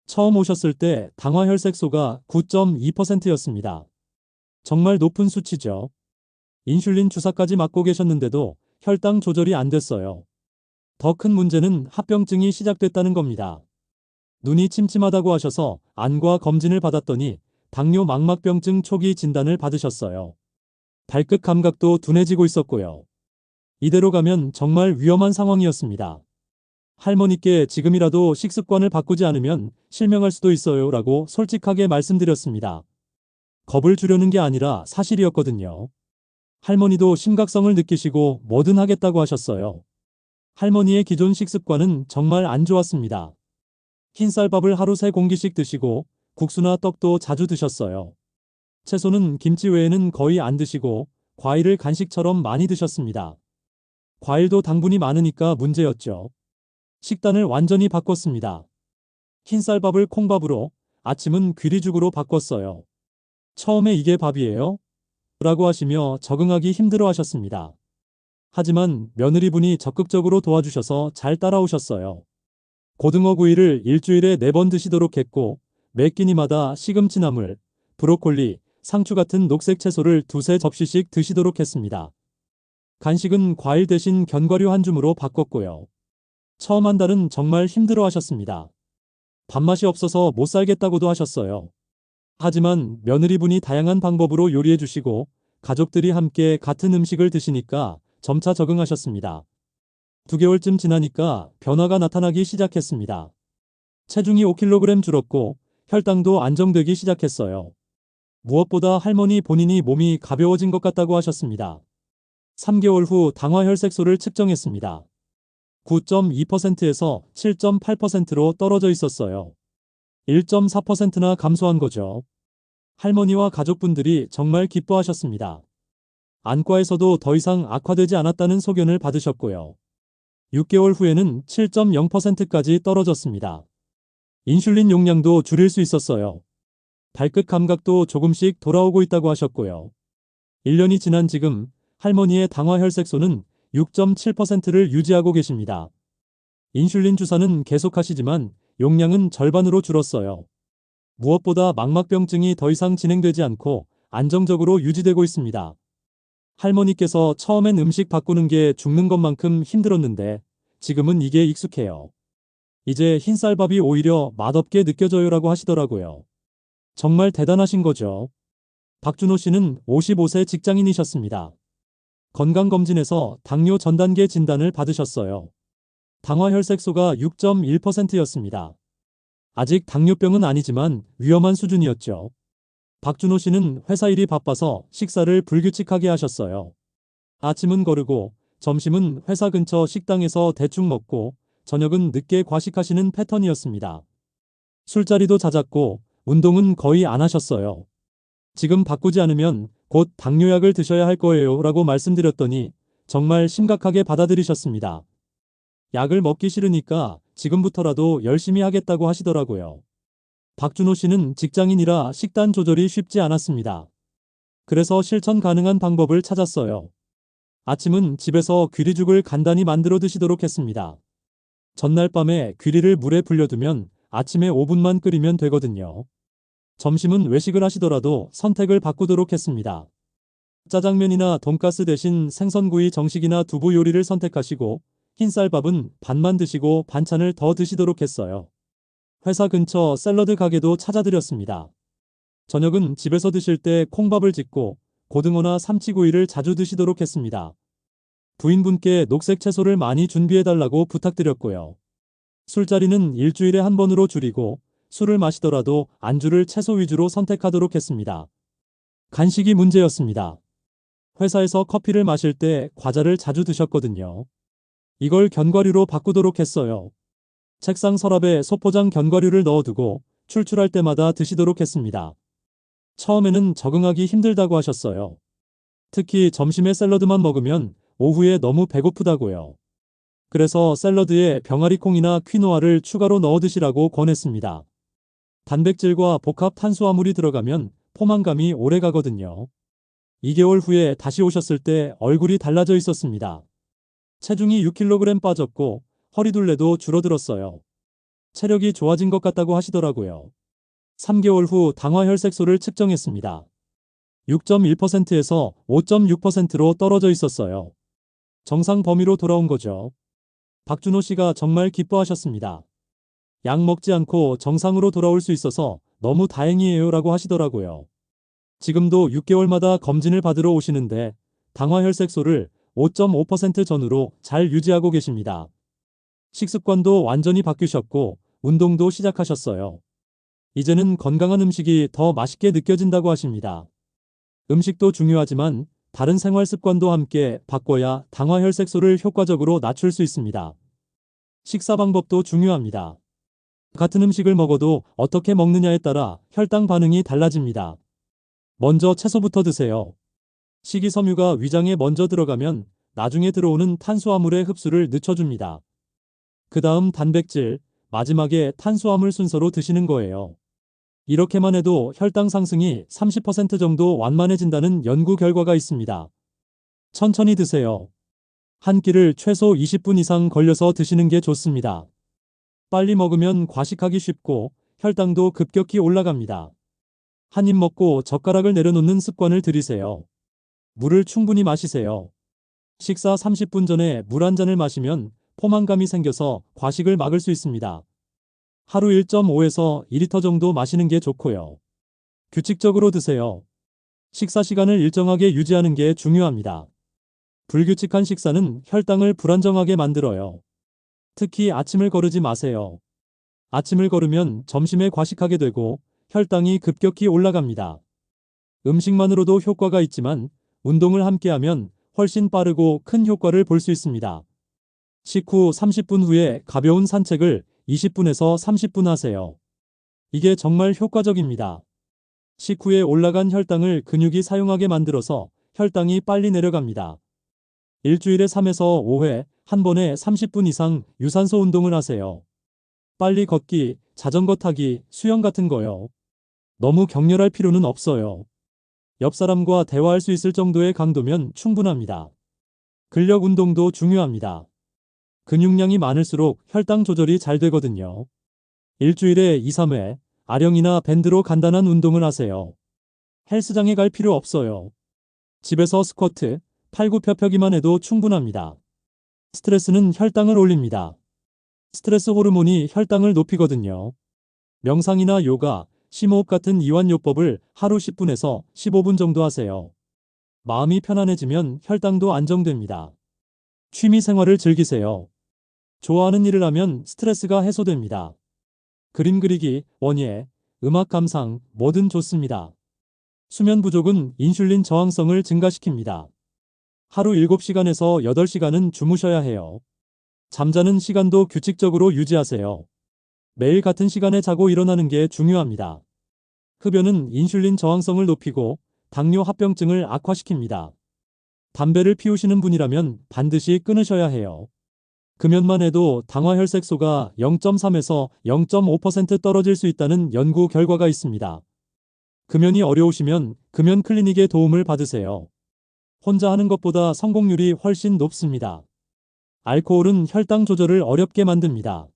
처음 오셨을 때 당화혈색소가 9.2%였습니다. 정말 높은 수치죠. 인슐린 주사까지 맞고 계셨는데도 혈당 조절이 안 됐어요. 더 큰 문제는 합병증이 시작됐다는 겁니다. 눈이 침침하다고 하셔서 안과 검진을 받았더니 당뇨 망막병증 초기 진단을 받으셨어요. 발끝 감각도 둔해지고 있었고요. 이대로 가면 정말 위험한 상황이었습니다. 할머니께 지금이라도 식습관을 바꾸지 않으면 실명할 수도 있어요 라고 솔직하게 말씀드렸습니다. 겁을 주려는 게 아니라 사실이었거든요. 할머니도 심각성을 느끼시고 뭐든 하겠다고 하셨어요. 할머니의 기존 식습관은 정말 안 좋았습니다. 흰쌀밥을 하루 3공기씩 드시고 국수나 떡도 자주 드셨어요. 채소는 김치 외에는 거의 안 드시고 과일을 간식처럼 많이 드셨습니다. 과일도 당분이 많으니까 문제였죠. 식단을 완전히 바꿨습니다. 흰쌀밥을 콩밥으로, 아침은 귀리죽으로 바꿨어요. 처음에 이게 밥이에요? 라고 하시며 적응하기 힘들어 하셨습니다. 하지만 며느리분이 적극적으로 도와주셔서 잘 따라오셨어요. 고등어 구이를 일주일에 4번 드시도록 했고 매 끼니마다 시금치나물, 브로콜리, 상추 같은 녹색 채소를 2~3접시씩 드시도록 했습니다. 간식은 과일 대신 견과류 한 줌으로 바꿨고요. 처음 한 달은 정말 힘들어 하셨습니다. 밥맛이 없어서 못 살겠다고도 하셨어요. 하지만 며느리분이 다양한 방법으로 요리해 주시고 가족들이 함께 같은 음식을 드시니까 점차 적응하셨습니다. 2개월쯤 지나니까 변화가 나타나기 시작했습니다. 체중이 5kg 줄었고 혈당도 안정되기 시작했어요. 무엇보다 할머니 본인이 몸이 가벼워진 것 같다고 하셨습니다. 3개월 후 당화혈색소를 측정했습니다. 9.2%에서 7.8%로 떨어져 있었어요. 1.4%나 감소한 거죠. 할머니와 가족분들이 정말 기뻐하셨습니다. 안과에서도 더 이상 악화되지 않았다는 소견을 받으셨고요. 6개월 후에는 7.0%까지 떨어졌습니다. 인슐린 용량도 줄일 수 있었어요. 발끝 감각도 조금씩 돌아오고 있다고 하셨고요. 1년이 지난 지금 할머니의 당화혈색소는 6.7%를 유지하고 계십니다. 인슐린 주사는 계속하시지만 용량은 절반으로 줄었어요. 무엇보다 망막병증이 더 이상 진행되지 않고 안정적으로 유지되고 있습니다. 할머니께서 처음엔 음식 바꾸는 게 죽는 것만큼 힘들었는데 지금은 이게 익숙해요. 이제 흰쌀밥이 오히려 맛없게 느껴져요라고 하시더라고요. 정말 대단하신 거죠. 박준호 씨는 55세 직장인이셨습니다. 건강검진에서 당뇨 전단계 진단을 받으셨어요. 당화혈색소가 6.1%였습니다. 아직 당뇨병은 아니지만 위험한 수준이었죠. 박준호 씨는 회사 일이 바빠서 식사를 불규칙하게 하셨어요. 아침은 거르고 점심은 회사 근처 식당에서 대충 먹고 저녁은 늦게 과식하시는 패턴이었습니다. 술자리도 잦았고 운동은 거의 안 하셨어요. 지금 바꾸지 않으면 곧 당뇨약을 드셔야 할 거예요 라고 말씀드렸더니 정말 심각하게 받아들이셨습니다. 약을 먹기 싫으니까 지금부터라도 열심히 하겠다고 하시더라고요. 박준호 씨는 직장인이라 식단 조절이 쉽지 않았습니다. 그래서 실천 가능한 방법을 찾았어요. 아침은 집에서 귀리죽을 간단히 만들어 드시도록 했습니다. 전날 밤에 귀리를 물에 불려두면 아침에 5분만 끓이면 되거든요. 점심은 외식을 하시더라도 선택을 바꾸도록 했습니다. 짜장면이나 돈가스 대신 생선구이 정식이나 두부 요리를 선택하시고 흰쌀밥은 반만 드시고 반찬을 더 드시도록 했어요. 회사 근처 샐러드 가게도 찾아드렸습니다. 저녁은 집에서 드실 때 콩밥을 짓고 고등어나 삼치구이를 자주 드시도록 했습니다. 부인분께 녹색 채소를 많이 준비해달라고 부탁드렸고요. 술자리는 일주일에 1번으로 줄이고 술을 마시더라도 안주를 채소 위주로 선택하도록 했습니다. 간식이 문제였습니다. 회사에서 커피를 마실 때 과자를 자주 드셨거든요. 이걸 견과류로 바꾸도록 했어요. 책상 서랍에 소포장 견과류를 넣어두고 출출할 때마다 드시도록 했습니다. 처음에는 적응하기 힘들다고 하셨어요. 특히 점심에 샐러드만 먹으면 오후에 너무 배고프다고요. 그래서 샐러드에 병아리콩이나 퀴노아를 추가로 넣어 드시라고 권했습니다. 단백질과 복합 탄수화물이 들어가면 포만감이 오래 가거든요. 2개월 후에 다시 오셨을 때 얼굴이 달라져 있었습니다. 체중이 6kg 빠졌고 허리둘레도 줄어들었어요. 체력이 좋아진 것 같다고 하시더라고요. 3개월 후 당화혈색소를 측정했습니다. 6.1%에서 5.6%로 떨어져 있었어요. 정상 범위로 돌아온 거죠. 박준호 씨가 정말 기뻐하셨습니다. 약 먹지 않고 정상으로 돌아올 수 있어서 너무 다행이에요라고 하시더라고요. 지금도 6개월마다 검진을 받으러 오시는데 당화혈색소를 5.5% 전후로 잘 유지하고 계십니다. 식습관도 완전히 바뀌셨고 운동도 시작하셨어요. 이제는 건강한 음식이 더 맛있게 느껴진다고 하십니다. 음식도 중요하지만 다른 생활 습관도 함께 바꿔야 당화혈색소를 효과적으로 낮출 수 있습니다. 식사 방법도 중요합니다. 같은 음식을 먹어도 어떻게 먹느냐에 따라 혈당 반응이 달라집니다. 먼저 채소부터 드세요. 식이섬유가 위장에 먼저 들어가면 나중에 들어오는 탄수화물의 흡수를 늦춰줍니다. 그 다음 단백질, 마지막에 탄수화물 순서로 드시는 거예요. 이렇게만 해도 혈당 상승이 30% 정도 완만해진다는 연구 결과가 있습니다. 천천히 드세요. 한 끼를 최소 20분 이상 걸려서 드시는 게 좋습니다. 빨리 먹으면 과식하기 쉽고 혈당도 급격히 올라갑니다. 한 입 먹고 젓가락을 내려놓는 습관을 들이세요. 물을 충분히 마시세요. 식사 30분 전에 물 한 잔을 마시면 포만감이 생겨서 과식을 막을 수 있습니다. 하루 1.5에서 2리터 정도 마시는 게 좋고요. 규칙적으로 드세요. 식사 시간을 일정하게 유지하는 게 중요합니다. 불규칙한 식사는 혈당을 불안정하게 만들어요. 특히 아침을 거르지 마세요. 아침을 거르면 점심에 과식하게 되고 혈당이 급격히 올라갑니다. 음식만으로도 효과가 있지만 운동을 함께하면 훨씬 빠르고 큰 효과를 볼 수 있습니다. 식후 30분 후에 가벼운 산책을 20분에서 30분 하세요. 이게 정말 효과적입니다. 식후에 올라간 혈당을 근육이 사용하게 만들어서 혈당이 빨리 내려갑니다. 일주일에 3에서 5회, 한 번에 30분 이상 유산소 운동을 하세요. 빨리 걷기, 자전거 타기, 수영 같은 거요. 너무 격렬할 필요는 없어요. 옆 사람과 대화할 수 있을 정도의 강도면 충분합니다. 근력 운동도 중요합니다. 근육량이 많을수록 혈당 조절이 잘 되거든요. 일주일에 2, 3회 아령이나 밴드로 간단한 운동을 하세요. 헬스장에 갈 필요 없어요. 집에서 스쿼트, 팔굽혀펴기만 해도 충분합니다. 스트레스는 혈당을 올립니다. 스트레스 호르몬이 혈당을 높이거든요. 명상이나 요가, 심호흡 같은 이완요법을 하루 10분에서 15분 정도 하세요. 마음이 편안해지면 혈당도 안정됩니다. 취미 생활을 즐기세요. 좋아하는 일을 하면 스트레스가 해소됩니다. 그림 그리기, 원예, 음악 감상, 뭐든 좋습니다. 수면 부족은 인슐린 저항성을 증가시킵니다. 하루 7시간에서 8시간은 주무셔야 해요. 잠자는 시간도 규칙적으로 유지하세요. 매일 같은 시간에 자고 일어나는 게 중요합니다. 흡연은 인슐린 저항성을 높이고 당뇨 합병증을 악화시킵니다. 담배를 피우시는 분이라면 반드시 끊으셔야 해요. 금연만 해도 당화혈색소가 0.3에서 0.5% 떨어질 수 있다는 연구 결과가 있습니다. 금연이 어려우시면 금연 클리닉의 도움을 받으세요. 혼자 하는 것보다 성공률이 훨씬 높습니다. 알코올은 혈당 조절을 어렵게 만듭니다.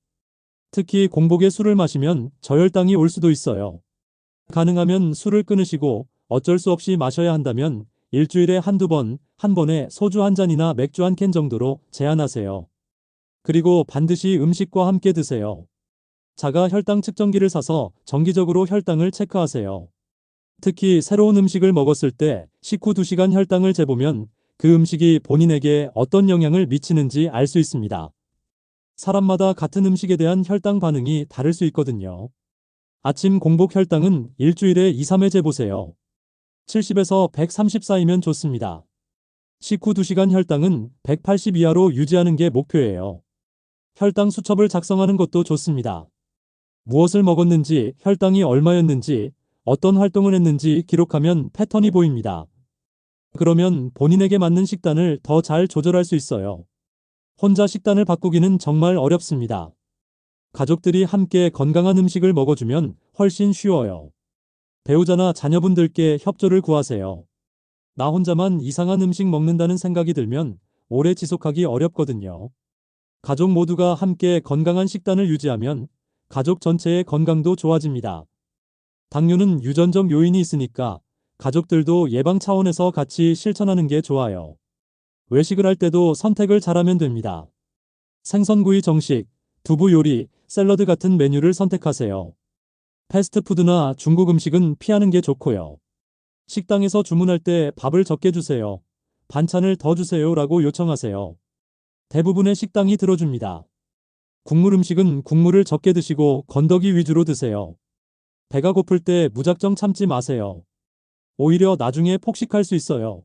특히 공복에 술을 마시면 저혈당이 올 수도 있어요. 가능하면 술을 끊으시고 어쩔 수 없이 마셔야 한다면 일주일에 한두 번, 한 번에 소주 한 잔이나 맥주 한 캔 정도로 제한하세요. 그리고 반드시 음식과 함께 드세요. 자가 혈당 측정기를 사서 정기적으로 혈당을 체크하세요. 특히 새로운 음식을 먹었을 때 식후 2시간 혈당을 재보면 그 음식이 본인에게 어떤 영향을 미치는지 알 수 있습니다. 사람마다 같은 음식에 대한 혈당 반응이 다를 수 있거든요. 아침 공복 혈당은 일주일에 2, 3회 재보세요. 70에서 130 사이면 좋습니다. 식후 2시간 혈당은 180 이하로 유지하는 게 목표예요. 혈당 수첩을 작성하는 것도 좋습니다. 무엇을 먹었는지, 혈당이 얼마였는지, 어떤 활동을 했는지 기록하면 패턴이 보입니다. 그러면 본인에게 맞는 식단을 더 잘 조절할 수 있어요. 혼자 식단을 바꾸기는 정말 어렵습니다. 가족들이 함께 건강한 음식을 먹어주면 훨씬 쉬워요. 배우자나 자녀분들께 협조를 구하세요. 나 혼자만 이상한 음식 먹는다는 생각이 들면 오래 지속하기 어렵거든요. 가족 모두가 함께 건강한 식단을 유지하면 가족 전체의 건강도 좋아집니다. 당뇨는 유전적 요인이 있으니까 가족들도 예방 차원에서 같이 실천하는 게 좋아요. 외식을 할 때도 선택을 잘하면 됩니다. 생선구이 정식, 두부 요리, 샐러드 같은 메뉴를 선택하세요. 패스트푸드나 중국 음식은 피하는 게 좋고요. 식당에서 주문할 때 밥을 적게 주세요. 반찬을 더 주세요 라고 요청하세요. 대부분의 식당이 들어줍니다. 국물 음식은 국물을 적게 드시고 건더기 위주로 드세요. 배가 고플 때 무작정 참지 마세요. 오히려 나중에 폭식할 수 있어요.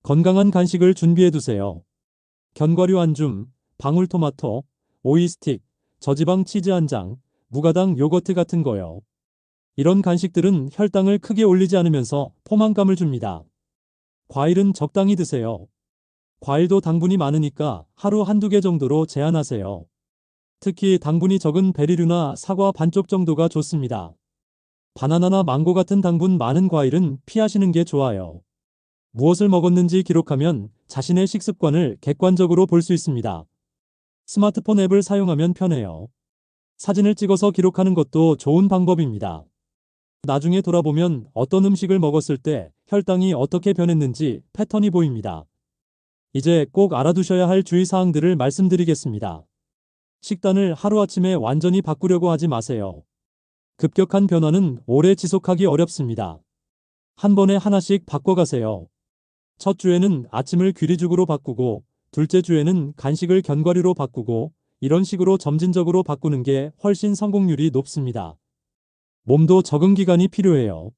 건강한 간식을 준비해 두세요. 견과류 한 줌, 방울토마토, 오이 스틱, 저지방 치즈 한 장, 무가당 요거트 같은 거요. 이런 간식들은 혈당을 크게 올리지 않으면서 포만감을 줍니다. 과일은 적당히 드세요. 과일도 당분이 많으니까 하루 한두 개 정도로 제한하세요. 특히 당분이 적은 베리류나 사과 반쪽 정도가 좋습니다. 바나나나 망고 같은 당분 많은 과일은 피하시는 게 좋아요. 무엇을 먹었는지 기록하면 자신의 식습관을 객관적으로 볼 수 있습니다. 스마트폰 앱을 사용하면 편해요. 사진을 찍어서 기록하는 것도 좋은 방법입니다. 나중에 돌아보면 어떤 음식을 먹었을 때 혈당이 어떻게 변했는지 패턴이 보입니다. 이제 꼭 알아두셔야 할 주의사항들을 말씀드리겠습니다. 식단을 하루아침에 완전히 바꾸려고 하지 마세요. 급격한 변화는 오래 지속하기 어렵습니다. 한 번에 하나씩 바꿔가세요. 첫 주에는 아침을 귀리죽으로 바꾸고, 둘째 주에는 간식을 견과류로 바꾸고, 이런 식으로 점진적으로 바꾸는 게 훨씬 성공률이 높습니다. 몸도 적응 기간이 필요해요.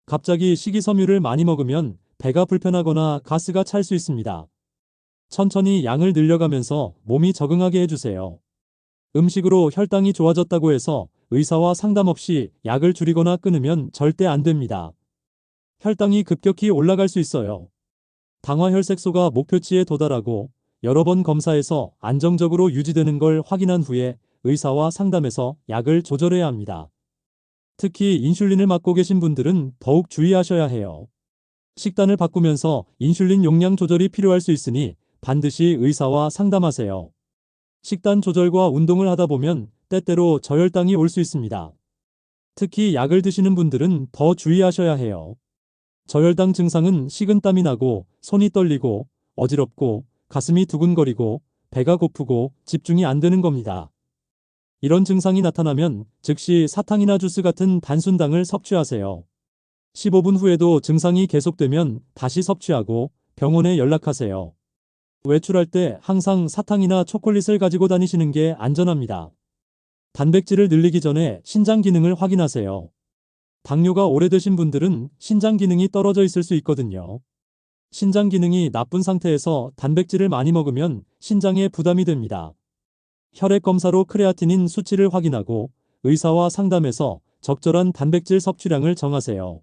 갑자기 식이섬유를 많이 먹으면 배가 불편하거나 가스가 찰 수 있습니다. 천천히 양을 늘려가면서 몸이 적응하게 해주세요. 음식으로 혈당이 좋아졌다고 해서 의사와 상담 없이 약을 줄이거나 끊으면 절대 안 됩니다. 혈당이 급격히 올라갈 수 있어요. 당화혈색소가 목표치에 도달하고 여러 번 검사해서 안정적으로 유지되는 걸 확인한 후에 의사와 상담해서 약을 조절해야 합니다. 특히 인슐린을 맞고 계신 분들은 더욱 주의하셔야 해요. 식단을 바꾸면서 인슐린 용량 조절이 필요할 수 있으니 반드시 의사와 상담하세요. 식단 조절과 운동을 하다 보면 때때로 저혈당이 올 수 있습니다. 특히 약을 드시는 분들은 더 주의하셔야 해요. 저혈당 증상은 식은땀이 나고 손이 떨리고 어지럽고 가슴이 두근거리고 배가 고프고 집중이 안 되는 겁니다. 이런 증상이 나타나면 즉시 사탕이나 주스 같은 단순당을 섭취하세요. 15분 후에도 증상이 계속되면 다시 섭취하고 병원에 연락하세요. 외출할 때 항상 사탕이나 초콜릿을 가지고 다니시는 게 안전합니다. 단백질을 늘리기 전에 신장 기능을 확인하세요. 당뇨가 오래되신 분들은 신장 기능이 떨어져 있을 수 있거든요. 신장 기능이 나쁜 상태에서 단백질을 많이 먹으면 신장에 부담이 됩니다. 혈액 검사로 크레아티닌 수치를 확인하고 의사와 상담해서 적절한 단백질 섭취량을 정하세요.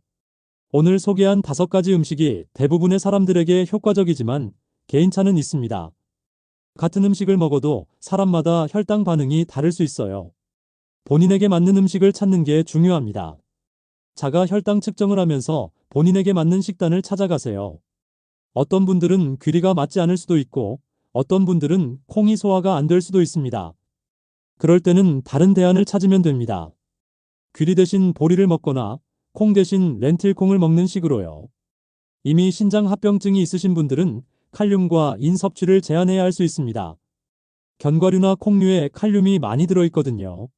오늘 소개한 5가지 음식이 대부분의 사람들에게 효과적이지만 개인차는 있습니다. 같은 음식을 먹어도 사람마다 혈당 반응이 다를 수 있어요. 본인에게 맞는 음식을 찾는 게 중요합니다. 자가 혈당 측정을 하면서 본인에게 맞는 식단을 찾아가세요. 어떤 분들은 귀리가 맞지 않을 수도 있고 어떤 분들은 콩이 소화가 안 될 수도 있습니다. 그럴 때는 다른 대안을 찾으면 됩니다. 귀리 대신 보리를 먹거나 콩 대신 렌틸콩을 먹는 식으로요. 이미 신장 합병증이 있으신 분들은 칼륨과 인 섭취를 제한해야 할 수 있습니다. 견과류나 콩류에 칼륨이 많이 들어있거든요.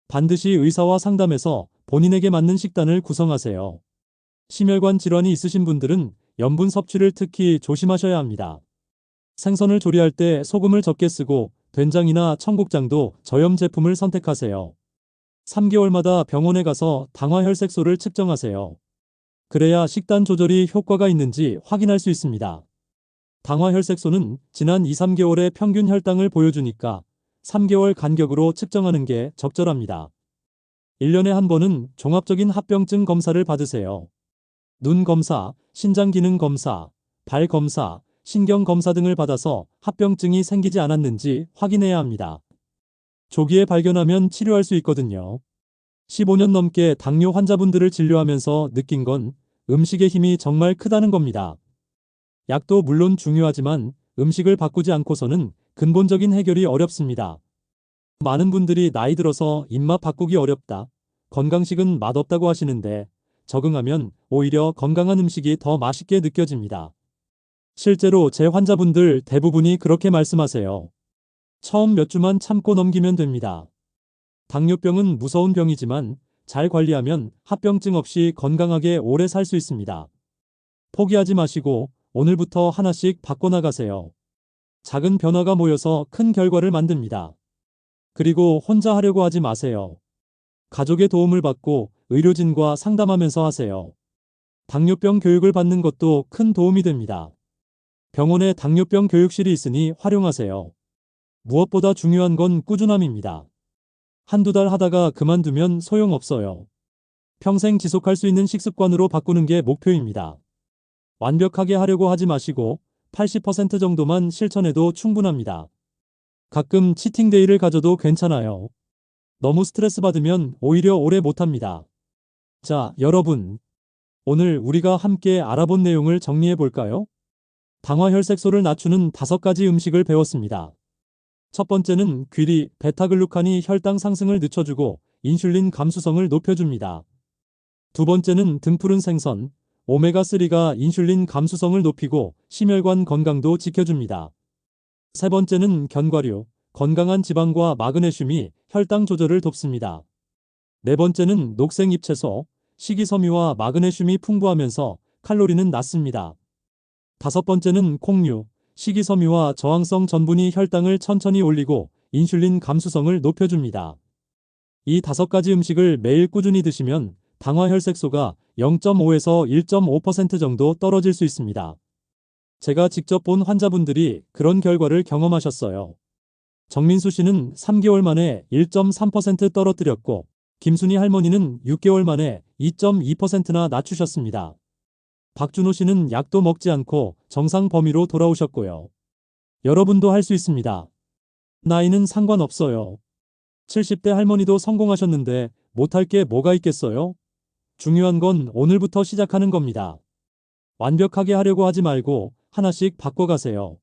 반드시 의사와 상담해서 본인에게 맞는 식단을 구성하세요. 심혈관 질환이 있으신 분들은 염분 섭취를 특히 조심하셔야 합니다. 생선을 조리할 때 소금을 적게 쓰고 된장이나 청국장도 저염 제품을 선택하세요. 3개월마다 병원에 가서 당화혈색소를 측정하세요. 그래야 식단 조절이 효과가 있는지 확인할 수 있습니다. 당화혈색소는 지난 2~3개월의 평균 혈당을 보여주니까 3개월 간격으로 측정하는 게 적절합니다. 1년에 한 번은 종합적인 합병증 검사를 받으세요. 눈 검사, 신장 기능 검사, 발 검사, 신경 검사 등을 받아서 합병증이 생기지 않았는지 확인해야 합니다. 조기에 발견하면 치료할 수 있거든요. 15년 넘게 당뇨 환자분들을 진료하면서 느낀 건 음식의 힘이 정말 크다는 겁니다. 약도 물론 중요하지만 음식을 바꾸지 않고서는 근본적인 해결이 어렵습니다. 많은 분들이 나이 들어서 입맛 바꾸기 어렵다, 건강식은 맛없다고 하시는데 적응하면 오히려 건강한 음식이 더 맛있게 느껴집니다. 실제로 제 환자분들 대부분이 그렇게 말씀하세요. 처음 몇 주만 참고 넘기면 됩니다. 당뇨병은 무서운 병이지만 잘 관리하면 합병증 없이 건강하게 오래 살 수 있습니다. 포기하지 마시고 오늘부터 하나씩 바꿔나가세요. 작은 변화가 모여서 큰 결과를 만듭니다. 그리고 혼자 하려고 하지 마세요. 가족의 도움을 받고 의료진과 상담하면서 하세요. 당뇨병 교육을 받는 것도 큰 도움이 됩니다. 병원에 당뇨병 교육실이 있으니 활용하세요. 무엇보다 중요한 건 꾸준함입니다. 한두 달 하다가 그만두면 소용없어요. 평생 지속할 수 있는 식습관으로 바꾸는 게 목표입니다. 완벽하게 하려고 하지 마시고 80% 정도만 실천해도 충분합니다. 가끔 치팅데이를 가져도 괜찮아요. 너무 스트레스 받으면 오히려 오래 못합니다. 자, 여러분. 오늘 우리가 함께 알아본 내용을 정리해 볼까요? 당화혈색소를 낮추는 5가지 음식을 배웠습니다. 첫 번째는 귀리, 베타글루칸이 혈당 상승을 늦춰주고 인슐린 감수성을 높여줍니다. 두 번째는 등푸른 생선, 오메가3가 인슐린 감수성을 높이고 심혈관 건강도 지켜줍니다. 세 번째는 견과류, 건강한 지방과 마그네슘이 혈당 조절을 돕습니다. 네 번째는 녹색 잎채소, 식이섬유와 마그네슘이 풍부하면서 칼로리는 낮습니다. 다섯 번째는 콩류, 식이섬유와 저항성 전분이 혈당을 천천히 올리고 인슐린 감수성을 높여줍니다. 이 5가지 음식을 매일 꾸준히 드시면 당화혈색소가 0.5에서 1.5% 정도 떨어질 수 있습니다. 제가 직접 본 환자분들이 그런 결과를 경험하셨어요. 정민수 씨는 3개월 만에 1.3% 떨어뜨렸고 김순희 할머니는 6개월 만에 2.2%나 낮추셨습니다. 박준호 씨는 약도 먹지 않고 정상 범위로 돌아오셨고요. 여러분도 할 수 있습니다. 나이는 상관없어요. 70대 할머니도 성공하셨는데 못할 게 뭐가 있겠어요? 중요한 건 오늘부터 시작하는 겁니다. 완벽하게 하려고 하지 말고 하나씩 바꿔가세요.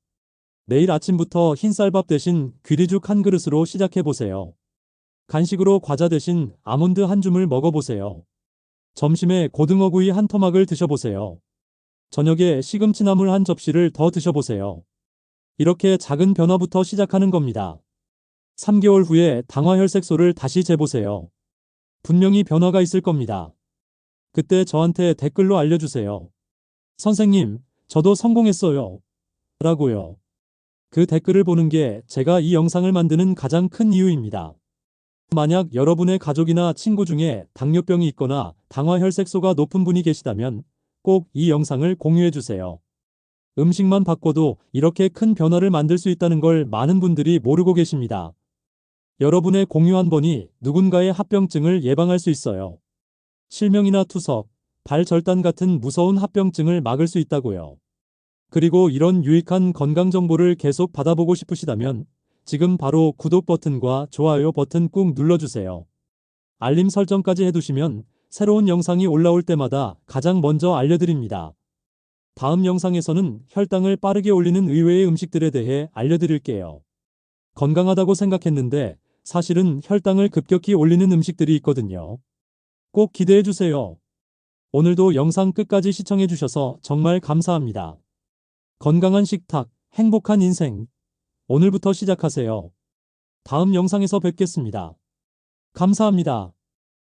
내일 아침부터 흰쌀밥 대신 귀리죽 한 그릇으로 시작해보세요. 간식으로 과자 대신 아몬드 한 줌을 먹어보세요. 점심에 고등어구이 한 토막을 드셔보세요. 저녁에 시금치나물 한 접시를 더 드셔보세요. 이렇게 작은 변화부터 시작하는 겁니다. 3개월 후에 당화혈색소를 다시 재보세요. 분명히 변화가 있을 겁니다. 그때 저한테 댓글로 알려주세요. 선생님, 저도 성공했어요. 라고요. 그 댓글을 보는 게 제가 이 영상을 만드는 가장 큰 이유입니다. 만약 여러분의 가족이나 친구 중에 당뇨병이 있거나 당화혈색소가 높은 분이 계시다면 꼭 이 영상을 공유해주세요. 음식만 바꿔도 이렇게 큰 변화를 만들 수 있다는 걸 많은 분들이 모르고 계십니다. 여러분의 공유 한 번이 누군가의 합병증을 예방할 수 있어요. 실명이나 투석, 발절단 같은 무서운 합병증을 막을 수 있다고요. 그리고 이런 유익한 건강 정보를 계속 받아보고 싶으시다면 지금 바로 구독 버튼과 좋아요 버튼 꾹 눌러주세요. 알림 설정까지 해두시면 새로운 영상이 올라올 때마다 가장 먼저 알려드립니다. 다음 영상에서는 혈당을 빠르게 올리는 의외의 음식들에 대해 알려드릴게요. 건강하다고 생각했는데 사실은 혈당을 급격히 올리는 음식들이 있거든요. 꼭 기대해주세요. 오늘도 영상 끝까지 시청해주셔서 정말 감사합니다. 건강한 식탁, 행복한 인생. 오늘부터 시작하세요. 다음 영상에서 뵙겠습니다. 감사합니다.